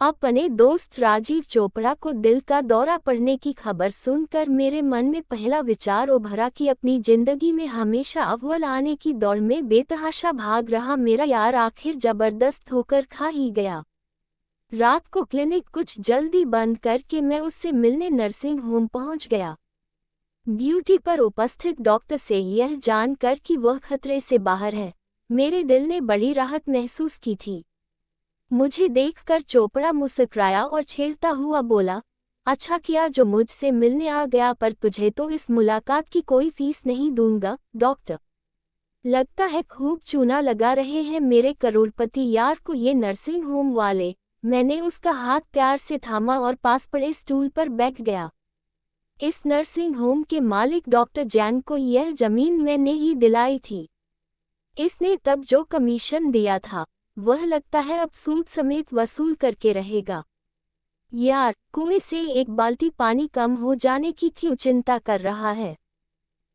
अपने दोस्त राजीव चोपड़ा को दिल का दौरा पड़ने की खबर सुनकर मेरे मन में पहला विचार उभरा कि अपनी जिंदगी में हमेशा अव्वल आने की दौड़ में बेतहाशा भाग रहा मेरा यार आखिर जबरदस्त होकर खा ही गया। रात को क्लिनिक कुछ जल्दी बंद करके मैं उससे मिलने नर्सिंग होम पहुंच गया। ड्यूटी पर उपस्थित डॉक्टर से यह जानकर कि वह खतरे से बाहर है, मेरे दिल ने बड़ी राहत महसूस की थी। मुझे देखकर चोपड़ा मुस्कुराया और छेड़ता हुआ बोला, अच्छा किया जो मुझसे मिलने आ गया, पर तुझे तो इस मुलाकात की कोई फीस नहीं दूंगा डॉक्टर। लगता है खूब चूना लगा रहे हैं मेरे करोड़पति यार को ये नर्सिंग होम वाले। मैंने उसका हाथ प्यार से थामा और पास पड़े स्टूल पर बैठ गया। इस नर्सिंग होम के मालिक डॉक्टर जैन को यह जमीन मैंने ही दिलाई थी। इसने तब जो कमीशन दिया था वह लगता है अब सूद समेत वसूल करके रहेगा। यार, कुएं से एक बाल्टी पानी कम हो जाने की क्यों चिंता कर रहा है?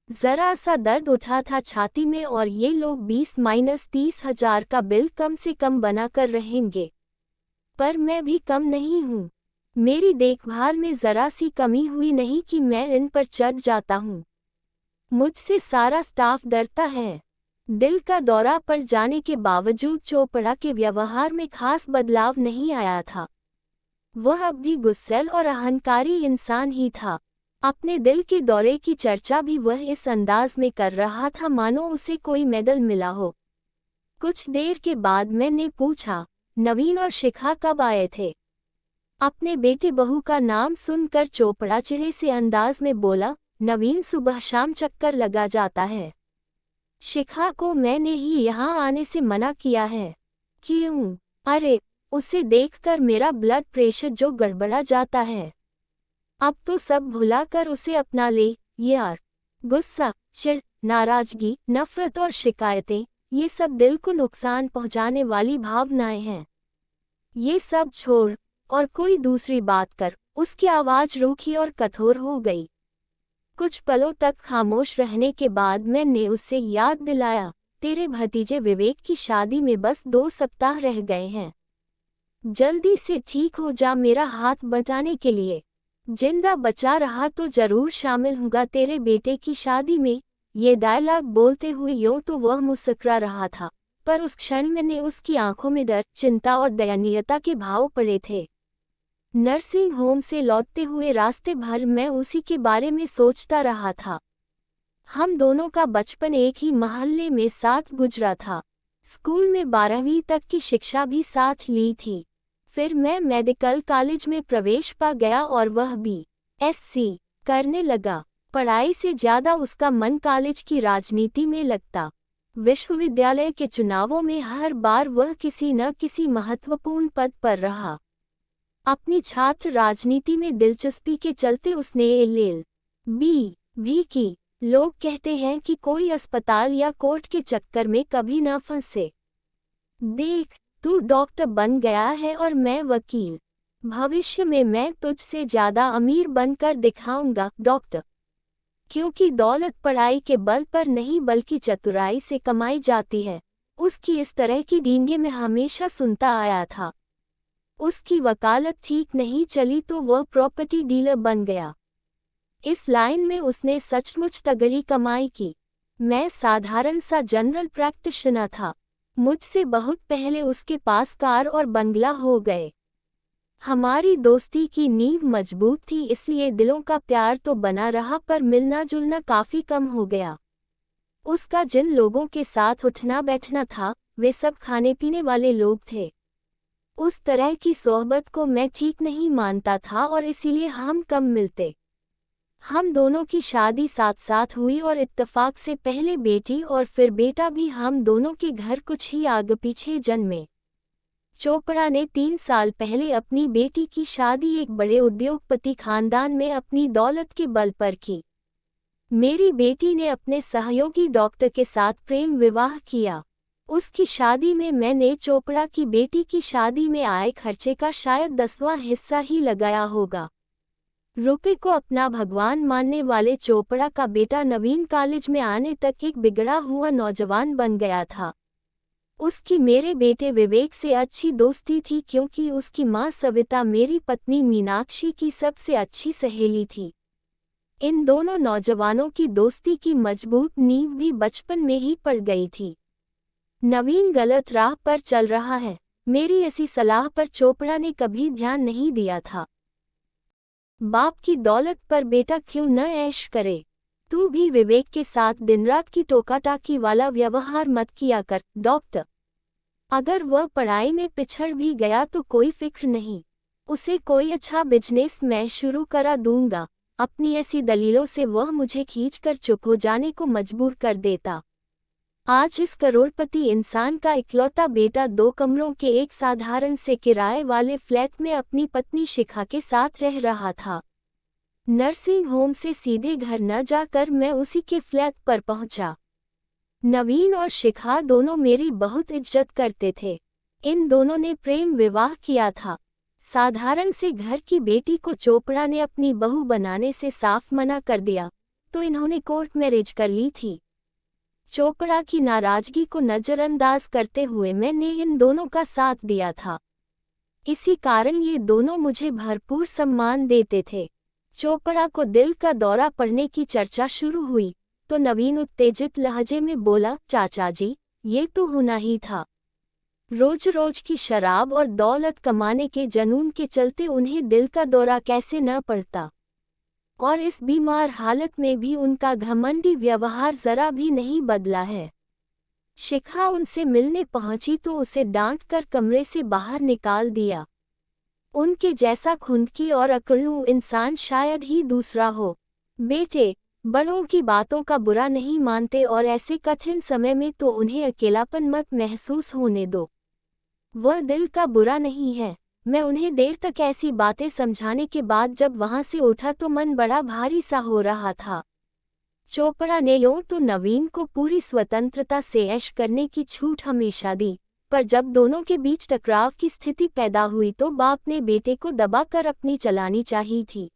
जरा सा दर्द उठा था छाती में और ये लोग 20-30 हजार का बिल कम से कम बना कर रहेंगे। पर मैं भी कम नहीं हूँ। मेरी देखभाल में जरा सी कमी हुई नहीं कि मैं इन पर चढ़ जाता हूँ। मुझसे सारा स्टाफ डरता है। दिल का दौरा पड़ जाने के बावजूद चोपड़ा के व्यवहार में खास बदलाव नहीं आया था। वह अब भी गुस्सैल और अहंकारी इंसान ही था। अपने दिल के दौरे की चर्चा भी वह इस अंदाज में कर रहा था मानो उसे कोई मेडल मिला हो। कुछ देर के बाद मैंने पूछा, नवीन और शिखा कब आए थे? अपने बेटे बहू का नाम सुनकर चोपड़ा चिड़े से अंदाज में बोला, नवीन सुबह शाम चक्कर लगा जाता है। शिखा को मैंने ही यहाँ आने से मना किया है। क्यों? अरे, उसे देखकर मेरा ब्लड प्रेशर जो गड़बड़ा जाता है। अब तो सब भुलाकर उसे अपना ले यार। गुस्सा, चिढ़, नाराजगी, नफरत और शिकायतें, ये सब दिल को नुकसान पहुँचाने वाली भावनाएं हैं। ये सब छोड़ और कोई दूसरी बात कर। उसकी आवाज़ रूखी और कठोर हो गई। कुछ पलों तक खामोश रहने के बाद मैंने उससे याद दिलाया, तेरे भतीजे विवेक की शादी में बस 2 सप्ताह रह गए हैं। जल्दी से ठीक हो जा मेरा हाथ बटाने के लिए। जिंदा बचा रहा तो जरूर शामिल होगा तेरे बेटे की शादी में। ये डायलॉग बोलते हुए यूं तो वह मुस्कुरा रहा था, पर उस क्षण मैंने उसकी आंखों में डर, चिंता और दयनीयता के भाव पड़े थे। नर्सिंग होम से लौटते हुए रास्ते भर मैं उसी के बारे में सोचता रहा था। हम दोनों का बचपन एक ही मोहल्ले में साथ गुजरा था। स्कूल में 12वीं तक की शिक्षा भी साथ ली थी। फिर मैं मेडिकल कॉलेज में प्रवेश पा गया और वह BSc करने लगा। पढ़ाई से ज़्यादा उसका मन कॉलेज की राजनीति में लगता। विश्वविद्यालय के चुनावों में हर बार वह किसी न किसी महत्वपूर्ण पद पर रहा। अपनी छात्र राजनीति में दिलचस्पी के चलते उसने LL.B. भी की। लोग कहते हैं कि कोई अस्पताल या कोर्ट के चक्कर में कभी न फंसे। देख, तू डॉक्टर बन गया है और मैं वकील। भविष्य में मैं तुझसे ज़्यादा अमीर बनकर दिखाऊंगा डॉक्टर। क्योंकि दौलत पढ़ाई के बल पर नहीं बल्कि चतुराई से कमाई जाती है। उसकी इस तरह की डींगे मैं हमेशा सुनता आया था। उसकी वकालत ठीक नहीं चली तो वह प्रॉपर्टी डीलर बन गया। इस लाइन में उसने सचमुच तगड़ी कमाई की। मैं साधारण सा जनरल प्रैक्टिशनर था। मुझसे बहुत पहले उसके पास कार और बंगला हो गए। हमारी दोस्ती की नींव मजबूत थी, इसलिए दिलों का प्यार तो बना रहा, पर मिलना जुलना काफ़ी कम हो गया। उसका जिन लोगों के साथ उठना बैठना था वे सब खाने पीने वाले लोग थे। उस तरह की सोहबत को मैं ठीक नहीं मानता था और इसीलिए हम कम मिलते। हम दोनों की शादी साथ साथ हुई और इत्तेफाक से पहले बेटी और फिर बेटा भी हम दोनों के घर कुछ ही आगे पीछे जन्मे। चोपड़ा ने 3 साल पहले अपनी बेटी की शादी एक बड़े उद्योगपति खानदान में अपनी दौलत के बल पर की। मेरी बेटी ने अपने सहयोगी डॉक्टर के साथ प्रेम विवाह किया। उसकी शादी में मैंने चोपड़ा की बेटी की शादी में आए खर्चे का शायद 10वां हिस्सा ही लगाया होगा। रुपए को अपना भगवान मानने वाले चोपड़ा का बेटा नवीन कॉलेज में आने तक एक बिगड़ा हुआ नौजवान बन गया था। उसकी मेरे बेटे विवेक से अच्छी दोस्ती थी क्योंकि उसकी माँ सविता मेरी पत्नी मीनाक्षी की सबसे अच्छी सहेली थी। इन दोनों नौजवानों की दोस्ती की मजबूत नींव भी बचपन में ही पड़ गई थी। नवीन गलत राह पर चल रहा है, मेरी ऐसी सलाह पर चोपड़ा ने कभी ध्यान नहीं दिया था। बाप की दौलत पर बेटा क्यों न ऐश करे। तू भी विवेक के साथ दिन रात की टोका-टाकी वाला व्यवहार मत किया कर। डॉक्टर, अगर वह पढ़ाई में पिछड़ भी गया तो कोई फिक्र नहीं, उसे कोई अच्छा बिजनेस मैं शुरू करा दूंगा। अपनी ऐसी दलीलों से वह मुझे खींचकर चुप हो जाने को मजबूर कर देता। आज इस करोड़पति इंसान का इकलौता बेटा 2 कमरों के एक साधारण से किराए वाले फ्लैट में अपनी पत्नी शिखा के साथ रह रहा था। नर्सिंग होम से सीधे घर न जाकर मैं उसी के फ्लैट पर पहुंचा। नवीन और शिखा दोनों मेरी बहुत इज्जत करते थे। इन दोनों ने प्रेम विवाह किया था। साधारण से घर की बेटी को चोपड़ा ने अपनी बहू बनाने से साफ मना कर दिया, तो इन्होंने कोर्ट मैरिज कर ली थी। चोपड़ा की नाराजगी को नजरअंदाज करते हुए मैंने इन दोनों का साथ दिया था। इसी कारण ये दोनों मुझे भरपूर सम्मान देते थे। चोपड़ा को दिल का दौरा पड़ने की चर्चा शुरू हुई तो नवीन उत्तेजित लहजे में बोला, चाचा जी, ये तो होना ही था। रोज रोज की शराब और दौलत कमाने के जुनून के चलते उन्हें दिल का दौरा कैसे न पड़ता, और इस बीमार हालत में भी उनका घमंडी व्यवहार जरा भी नहीं बदला है। शिखा उनसे मिलने पहुंची तो उसे डांटकर कमरे से बाहर निकाल दिया। उनके जैसा खुंदकी और अकड़ू इंसान शायद ही दूसरा हो। बेटे, बड़ों की बातों का बुरा नहीं मानते और ऐसे कठिन समय में तो उन्हें अकेलापन मत महसूस होने दो। वह दिल का बुरा नहीं है। मैं उन्हें देर तक ऐसी बातें समझाने के बाद जब वहां से उठा तो मन बड़ा भारी सा हो रहा था। चोपड़ा ने यूं तो नवीन को पूरी स्वतंत्रता से ऐश करने की छूट हमेशा दी, पर जब दोनों के बीच टकराव की स्थिति पैदा हुई तो बाप ने बेटे को दबाकर अपनी चलानी चाहिए थी।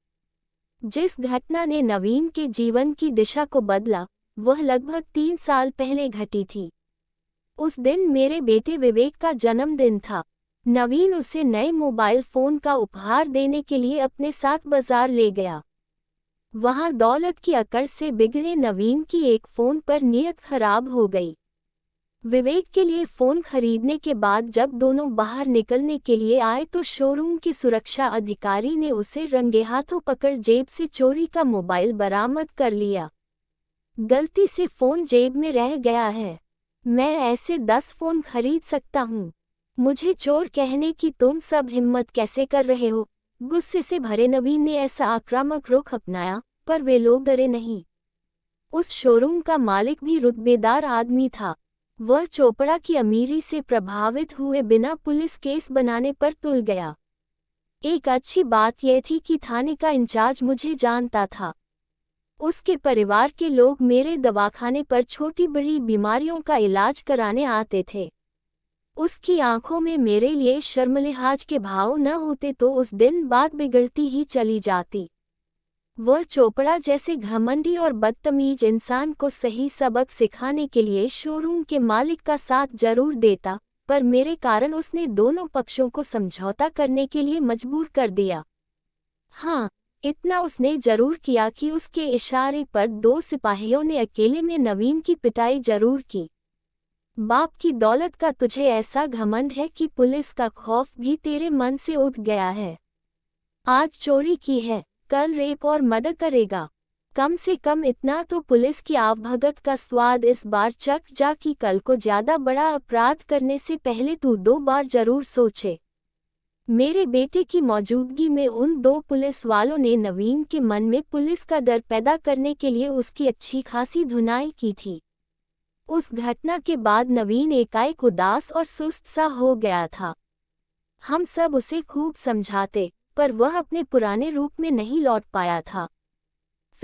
जिस घटना ने नवीन के जीवन की दिशा को बदला, वह लगभग 3 साल पहले घटी थी। उस दिन मेरे बेटे विवेक का जन्मदिन था। नवीन उसे नए मोबाइल फोन का उपहार देने के लिए अपने साथ बाजार ले गया। वहां दौलत की अकड़ से बिगड़े नवीन की एक फोन पर नीयत खराब हो गई। विवेक के लिए फोन खरीदने के बाद जब दोनों बाहर निकलने के लिए आए तो शोरूम के सुरक्षा अधिकारी ने उसे रंगे हाथों पकड़ जेब से चोरी का मोबाइल बरामद कर लिया। गलती से फोन जेब में रह गया है। मैं ऐसे 10 फोन खरीद सकता हूँ। मुझे चोर कहने की तुम सब हिम्मत कैसे कर रहे हो? गुस्से से भरे नवीन ने ऐसा आक्रामक रुख अपनाया, पर वे लोग डरे नहीं। उस शोरूम का मालिक भी रुतबेदार आदमी था। वह चोपड़ा की अमीरी से प्रभावित हुए बिना पुलिस केस बनाने पर तुल गया। एक अच्छी बात यह थी कि थाने का इंचार्ज मुझे जानता था। उसके परिवार के लोग मेरे दवाखाने पर छोटी बड़ी बीमारियों का इलाज कराने आते थे। उसकी आंखों में मेरे लिए शर्मलिहाज के भाव न होते तो उस दिन बात बिगड़ती ही चली जाती। वह चोपड़ा जैसे घमंडी और बदतमीज इंसान को सही सबक सिखाने के लिए शोरूम के मालिक का साथ जरूर देता, पर मेरे कारण उसने दोनों पक्षों को समझौता करने के लिए मजबूर कर दिया। हाँ, इतना उसने जरूर किया कि उसके इशारे पर 2 सिपाहियों ने अकेले में नवीन की पिटाई जरूर की। बाप की दौलत का तुझे ऐसा घमंड है कि पुलिस का खौफ भी तेरे मन से उठ गया है। आज चोरी की है, कल रेप और मर्डर करेगा। कम से कम इतना तो पुलिस की आवभगत का स्वाद इस बार चख जा कि कल को ज्यादा बड़ा अपराध करने से पहले तू 2 बार जरूर सोचे। मेरे बेटे की मौजूदगी में उन 2 पुलिस वालों ने नवीन के मन में पुलिस का डर पैदा करने के लिए उसकी अच्छी खासी धुनाई की थी। उस घटना के बाद नवीन एकाएक उदास और सुस्त सा हो गया था। हम सब उसे खूब समझाते, पर वह अपने पुराने रूप में नहीं लौट पाया था।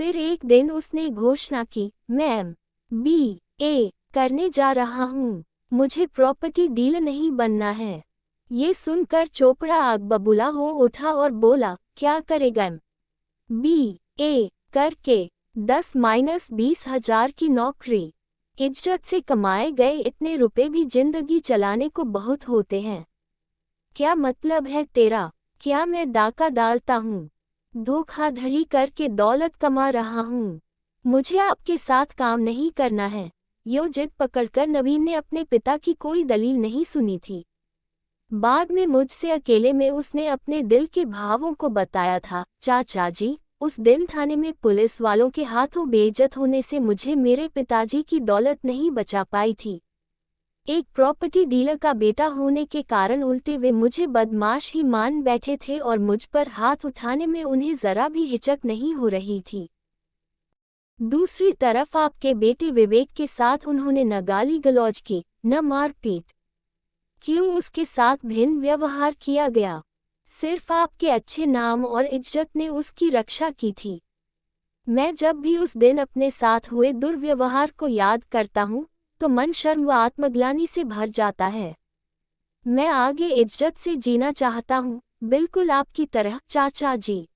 फिर एक दिन उसने घोषणा की, मैं MBA करने जा रहा हूँ, मुझे प्रॉपर्टी डीलर नहीं बनना है। ये सुनकर चोपड़ा आग बबूला हो उठा और बोला, क्या करेगा? MBA करके 10-20 हजार की नौकरी। इज्जत से कमाए गए इतने रुपए भी जिंदगी चलाने को बहुत होते हैं। क्या मतलब है तेरा? क्या मैं डाका डालता हूँ, धोखाधड़ी करके दौलत कमा रहा हूँ? मुझे आपके साथ काम नहीं करना है। यो जिद पकड़कर नवीन ने अपने पिता की कोई दलील नहीं सुनी थी। बाद में मुझसे अकेले में उसने अपने दिल के भावों को बताया था। चाचा जी, उस दिन थाने में पुलिस वालों के हाथों बेइज्जत होने से मुझे मेरे पिताजी की दौलत नहीं बचा पाई थी। एक प्रॉपर्टी डीलर का बेटा होने के कारण उल्टे वे मुझे बदमाश ही मान बैठे थे और मुझ पर हाथ उठाने में उन्हें जरा भी हिचक नहीं हो रही थी। दूसरी तरफ आपके बेटे विवेक के साथ उन्होंने न गाली गलौज की, न मारपीट। क्यों उसके साथ भिन्न व्यवहार किया गया? सिर्फ आपके अच्छे नाम और इज्जत ने उसकी रक्षा की थी। मैं जब भी उस दिन अपने साथ हुए दुर्व्यवहार को याद करता हूँ तो मन शर्म व आत्मग्लानि से भर जाता है। मैं आगे इज्जत से जीना चाहता हूँ, बिल्कुल आपकी तरह चाचा जी।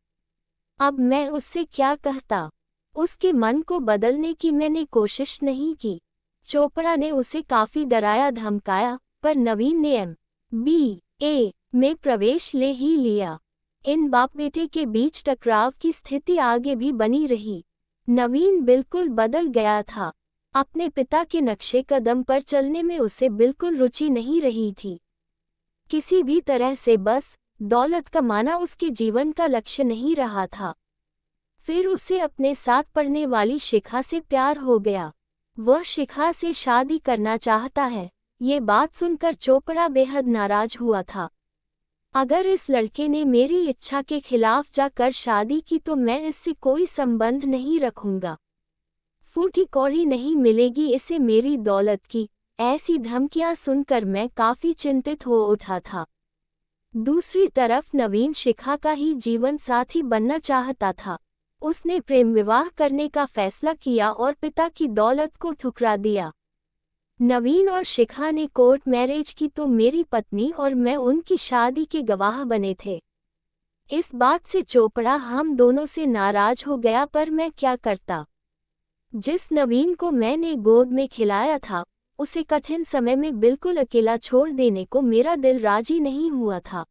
अब मैं उससे क्या कहता? उसके मन को बदलने की मैंने कोशिश नहीं की। चोपड़ा ने उसे काफी डराया धमकाया, पर नवीन ने MBA में प्रवेश ले ही लिया। इन बाप बेटे के बीच टकराव की स्थिति आगे भी बनी रही। नवीन बिल्कुल बदल गया था। अपने पिता के नक्शे कदम पर चलने में उसे बिल्कुल रुचि नहीं रही थी। किसी भी तरह से बस दौलत कमाना उसके जीवन का लक्ष्य नहीं रहा था। फिर उसे अपने साथ पढ़ने वाली शिखा से प्यार हो गया। वह शिखा से शादी करना चाहता है। ये बात सुनकर चोपड़ा बेहद नाराज हुआ था। अगर इस लड़के ने मेरी इच्छा के खिलाफ जाकर शादी की तो मैं इससे कोई संबंध नहीं रखूंगा। फूटी कौड़ी नहीं मिलेगी इसे मेरी दौलत की। ऐसी धमकियां सुनकर मैं काफी चिंतित हो उठा था। दूसरी तरफ नवीन शिखा का ही जीवन साथी बनना चाहता था। उसने प्रेम विवाह करने का फैसला किया और पिता की दौलत को ठुकरा दिया। नवीन और शिखा ने कोर्ट मैरिज की तो मेरी पत्नी और मैं उनकी शादी के गवाह बने थे। इस बात से चोपड़ा हम दोनों से नाराज हो गया, पर मैं क्या करता? जिस नवीन को मैंने गोद में खिलाया था, उसे कठिन समय में बिल्कुल अकेला छोड़ देने को मेरा दिल राजी नहीं हुआ था।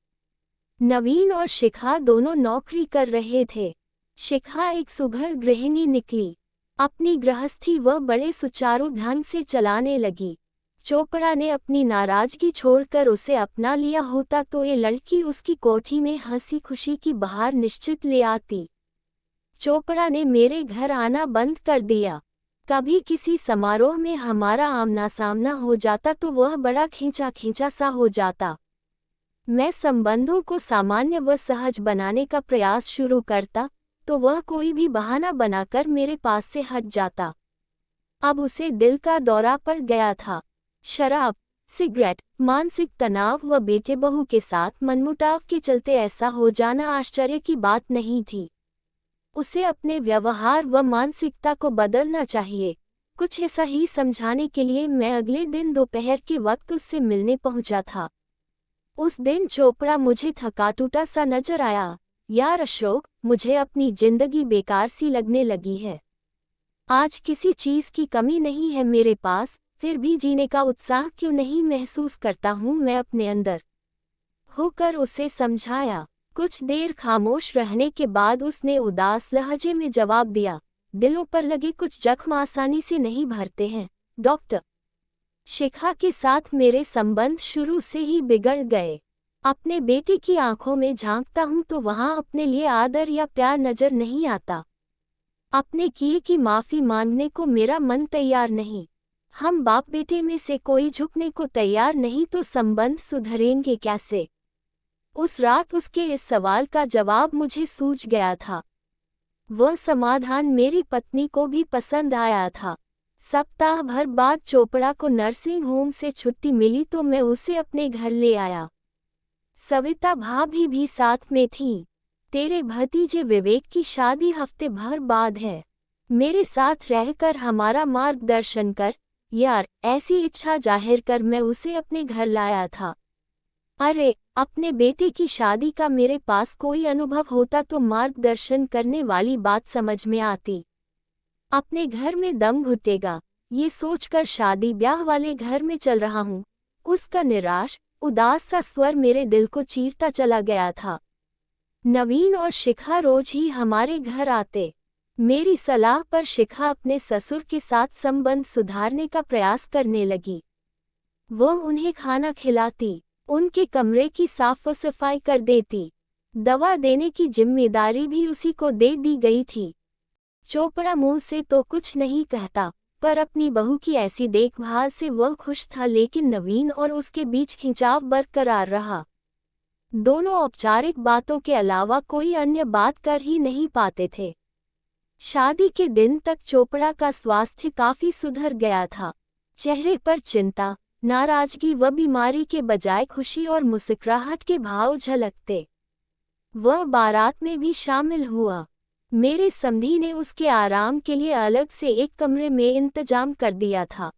नवीन और शिखा दोनों नौकरी कर रहे थे। शिखा एक सुघड़ गृहिणी निकली। अपनी गृहस्थी वह बड़े सुचारू ढंग से चलाने लगी। चोपड़ा ने अपनी नाराजगी छोड़कर उसे अपना लिया होता तो ये लड़की उसकी कोठी में हंसी खुशी की बहार निश्चित ले आती। चोपड़ा ने मेरे घर आना बंद कर दिया। कभी किसी समारोह में हमारा आमना सामना हो जाता तो वह बड़ा खींचा खींचा सा हो जाता। मैं संबंधों को सामान्य व सहज बनाने का प्रयास शुरू करता तो वह कोई भी बहाना बनाकर मेरे पास से हट जाता। अब उसे दिल का दौरा पड़ गया था। शराब, सिगरेट, मानसिक तनाव व बेटे बहू के साथ मनमुटाव के चलते ऐसा हो जाना आश्चर्य की बात नहीं थी। उसे अपने व्यवहार व मानसिकता को बदलना चाहिए। कुछ ऐसा ही समझाने के लिए मैं अगले दिन दोपहर के वक्त उससे मिलने पहुंचा था। उस दिन चोपड़ा मुझे थका टूटा सा नजर आया। यार अशोक, मुझे अपनी जिंदगी बेकार सी लगने लगी है। आज किसी चीज की कमी नहीं है मेरे पास, फिर भी जीने का उत्साह क्यों नहीं महसूस करता हूँ मैं अपने अंदर, होकर उसे समझाया। कुछ देर खामोश रहने के बाद उसने उदास लहजे में जवाब दिया, दिलों पर लगे कुछ जख्म आसानी से नहीं भरते हैं डॉक्टर। शिखा के साथ मेरे संबंध शुरू से ही बिगड़ गए। अपने बेटे की आंखों में झांकता हूं तो वहां अपने लिए आदर या प्यार नजर नहीं आता। अपने किए की माफी मांगने को मेरा मन तैयार नहीं। हम बाप बेटे में से कोई झुकने को तैयार नहीं तो संबंध सुधरेंगे कैसे? उस रात उसके इस सवाल का जवाब मुझे सूझ गया था। वह समाधान मेरी पत्नी को भी पसंद आया था। सप्ताह भर बाद चोपड़ा को नर्सिंग होम से छुट्टी मिली तो मैं उसे अपने घर ले आया। सविता भाभी भी साथ में थी। तेरे भतीजे विवेक की शादी हफ्ते भर बाद है। मेरे साथ रहकर हमारा मार्गदर्शन कर यार, ऐसी इच्छा जाहिर कर मैं उसे अपने घर लाया था। अरे, अपने बेटे की शादी का मेरे पास कोई अनुभव होता तो मार्गदर्शन करने वाली बात समझ में आती। अपने घर में दम घुटेगा, ये सोचकर शादी ब्याह वाले घर में चल रहा हूँ। उसका निराश, उदास सा स्वर मेरे दिल को चीरता चला गया था। नवीन और शिखा रोज ही हमारे घर आते। मेरी सलाह पर शिखा अपने ससुर के साथ संबंध सुधारने का प्रयास करने लगी। वो उन्हें खाना खिलाती, उनके कमरे की साफ सफाई कर देती, दवा देने की जिम्मेदारी भी उसी को दे दी गई थी। चोपड़ा मुंह से तो कुछ नहीं कहता, पर अपनी बहू की ऐसी देखभाल से वह खुश था, लेकिन नवीन और उसके बीच खिंचाव बरकरार रहा। दोनों औपचारिक बातों के अलावा कोई अन्य बात कर ही नहीं पाते थे। शादी के दिन तक चोपड़ा का स्वास्थ्य काफी सुधर गया था। चेहरे पर चिंता, नाराजगी व बीमारी के बजाय खुशी और मुस्कुराहट के भाव झलकते। वह बारात में भी शामिल हुआ। मेरे समधी ने उसके आराम के लिए अलग से एक कमरे में इंतजाम कर दिया था।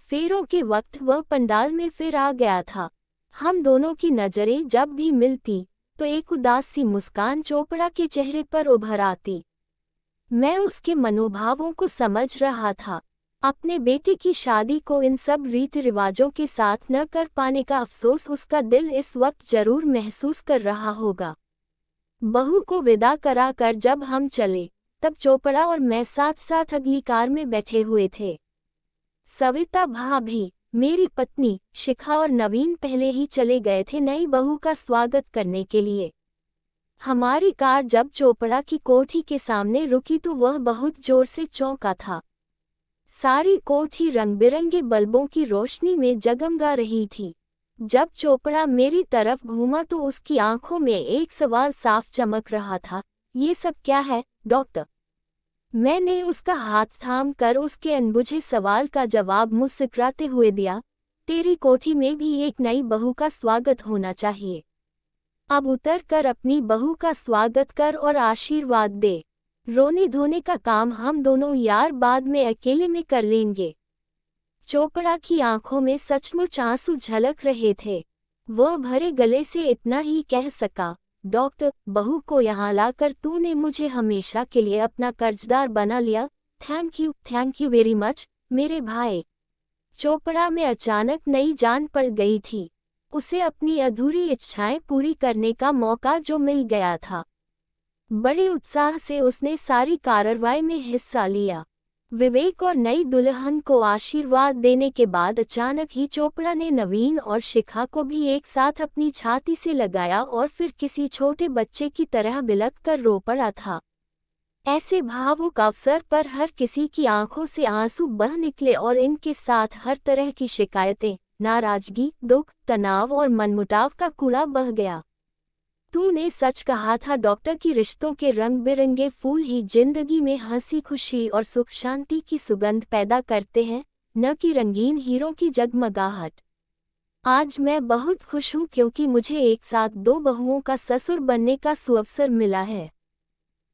फेरों के वक्त वह पंडाल में फिर आ गया था। हम दोनों की नजरें जब भी मिलती तो एक उदास सी मुस्कान चोपड़ा के चेहरे पर उभर आती। मैं उसके मनोभावों को समझ रहा था। अपने बेटे की शादी को इन सब रीति रिवाजों के साथ न कर पाने का अफसोस उसका दिल इस वक्त जरूर महसूस कर रहा होगा। बहू को विदा कराकर जब हम चले, तब चोपड़ा और मैं साथ साथ अगली कार में बैठे हुए थे। सविता भाभी, मेरी पत्नी, शिखा और नवीन पहले ही चले गए थे नई बहू का स्वागत करने के लिए। हमारी कार जब चोपड़ा की कोठी के सामने रुकी तो वह बहुत जोर से चौंका था। सारी कोठी रंग बिरंगे बल्बों की रोशनी में जगमगा रही थी। जब चोपड़ा मेरी तरफ घूमा तो उसकी आंखों में एक सवाल साफ चमक रहा था। ये सब क्या है, डॉक्टर? मैंने उसका हाथ थाम कर उसके अनबुझे सवाल का जवाब मुस्कुराते हुए दिया। तेरी कोठी में भी एक नई बहू का स्वागत होना चाहिए। अब उतर कर अपनी बहू का स्वागत कर और आशीर्वाद दे। रोने धोने का काम हम दोनों यार बाद में अकेले में कर लेंगे। चोपड़ा की आंखों में सचमुच आंसू झलक रहे थे। वह भरे गले से इतना ही कह सका, डॉक्टर, बहू को यहाँ लाकर तूने मुझे हमेशा के लिए अपना कर्जदार बना लिया। थैंक यू वेरी मच, मेरे भाई। चोपड़ा में अचानक नई जान पड़ गई थी। उसे अपनी अधूरी इच्छाएं पूरी करने का मौका जो मिल गया था। बड़े उत्साह से उसने सारी कार्रवाई में हिस्सा लिया। विवेक और नई दुल्हन को आशीर्वाद देने के बाद अचानक ही चोपड़ा ने नवीन और शिखा को भी एक साथ अपनी छाती से लगाया और फिर किसी छोटे बच्चे की तरह बिलख कर रो पड़ा था। ऐसे भावुक अवसर पर हर किसी की आंखों से आंसू बह निकले और इनके साथ हर तरह की शिकायतें, नाराजगी, दुख, तनाव और मनमुटाव का कूड़ा बह गया। तूने सच कहा था डॉक्टर कि रिश्तों के रंग बिरंगे फूल ही जिंदगी में हंसी खुशी और सुख शांति की सुगंध पैदा करते हैं, न कि रंगीन हीरों की जगमगाहट। आज मैं बहुत खुश हूँ क्योंकि मुझे एक साथ 2 बहुओं का ससुर बनने का सुअवसर मिला है।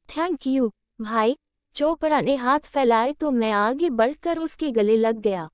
थैंक यू भाई। चोपड़ा ने हाथ फैलाए तो मैं आगे बढ़कर उसके गले लग गया।